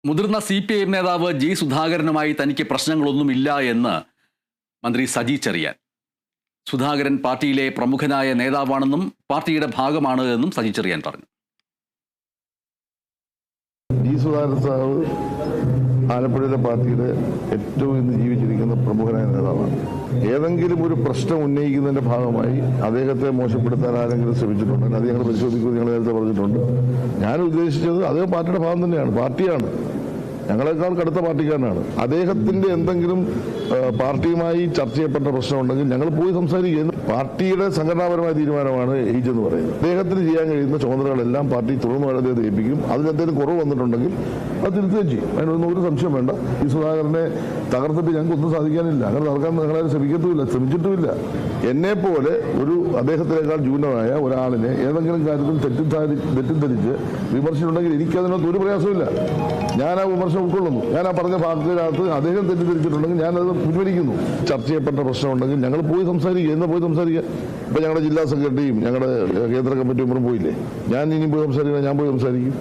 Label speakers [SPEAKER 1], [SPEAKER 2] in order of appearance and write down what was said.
[SPEAKER 1] മുതിർന്ന CPIM നേതാവ് G സുധാകരനുമായി തനിക്ക് പ്രശ്നങ്ങളൊന്നുമില്ല എന്ന് മന്ത്രി സജി ചെറിയാൻ. സുധാകരൻ പാർട്ടിയിലെ പ്രമുഖനായ നേതാവാണെന്നും പാർട്ടിയുടെ ഭാഗമാണ് എന്നും സജി ചെറിയാൻ പറഞ്ഞു.
[SPEAKER 2] ജി സുധാകരൻ സാഹു ആലപ്പുഴയിലെ പാർട്ടിയുടെ ഏറ്റവും ഇന്ന് ജീവിച്ചിരിക്കുന്ന പ്രമുഖനായ നേതാവാണ്. ഏതെങ്കിലും ഒരു പ്രശ്നം ഉന്നയിക്കുന്നതിന്റെ ഭാഗമായി അദ്ദേഹത്തെ മോശപ്പെടുത്താൻ ആരെങ്കിലും ശ്രമിച്ചിട്ടുണ്ടെങ്കിൽ അത് ഞങ്ങൾ പരിശോധിക്കുമെന്ന് ഞങ്ങൾ നേരത്തെ പറഞ്ഞിട്ടുണ്ട്. ഞാൻ ഉദ്ദേശിച്ചത് അദ്ദേഹം പാർട്ടിയുടെ ഭാഗം തന്നെയാണ്, പാർട്ടിയാണ്, ഞങ്ങളെക്കാൾ കടുത്ത പാർട്ടിക്കാരനാണ്. അദ്ദേഹത്തിന്റെ എന്തെങ്കിലും പാർട്ടിയുമായി ചർച്ച ചെയ്യപ്പെട്ട പ്രശ്നമുണ്ടെങ്കിൽ ഞങ്ങൾ പോയി സംസാരിക്കുക. പാർട്ടിയുടെ സംഘടനാപരമായ തീരുമാനമാണ് ഏജ് എന്ന് പറയുന്നത്. അദ്ദേഹത്തിന് ചെയ്യാൻ കഴിയുന്ന ചുമതലകളെല്ലാം പാർട്ടി തുടർന്ന് അദ്ദേഹത്തെ ഏൽപ്പിക്കും. അതിലെന്തെങ്കിലും കുറവ് വന്നിട്ടുണ്ടെങ്കിൽ അത് തിരുത്തുകയും ചെയ്യും. അതിനൊന്നും ഒരു സംശയം വേണ്ട. ഈ സുധാകരനെ തകർത്തിട്ട് ഞങ്ങൾക്കൊന്നും സാധിക്കാനില്ല. അങ്ങനെ തകർക്കാൻ ഞങ്ങളാരും ശ്രമിച്ചിട്ടുമില്ല. എന്നെ പോലെ ഒരു അദ്ദേഹത്തിനേക്കാൾ ജൂനമായ ഒരാളിനെ ഏതെങ്കിലും കാര്യത്തിൽ തെറ്റിദ്ധരിച്ച് വിമർശിച്ചിട്ടുണ്ടെങ്കിൽ എനിക്കതിനകത്ത് ഒരു പ്രയാസമില്ല. ഞാൻ ആ വിമർശനം ഉൾക്കൊള്ളുന്നു. ഞാൻ ആ പറഞ്ഞ ഭാഗത്തിനകത്ത് അദ്ദേഹം തെറ്റിദ്ധരിച്ചിട്ടുണ്ടെങ്കിൽ ഞാനത് പിൻവലിക്കുന്നു. ചർച്ച ചെയ്യപ്പെട്ട പ്രശ്നമുണ്ടെങ്കിൽ ഞങ്ങൾ പോയി സംസാരിക്കുക. എന്ന് പോയി സംസാരിക്കുക. ഇപ്പൊ ഞങ്ങളുടെ ജില്ലാ സെക്രട്ടറിയും ഞങ്ങളുടെ കേന്ദ്ര കമ്മിറ്റി മെമ്പറും പോയില്ലേ, ഞാൻ ഇനിയും പോയി സംസാരിക്കണം. ഞാൻ പോയി സംസാരിക്കും.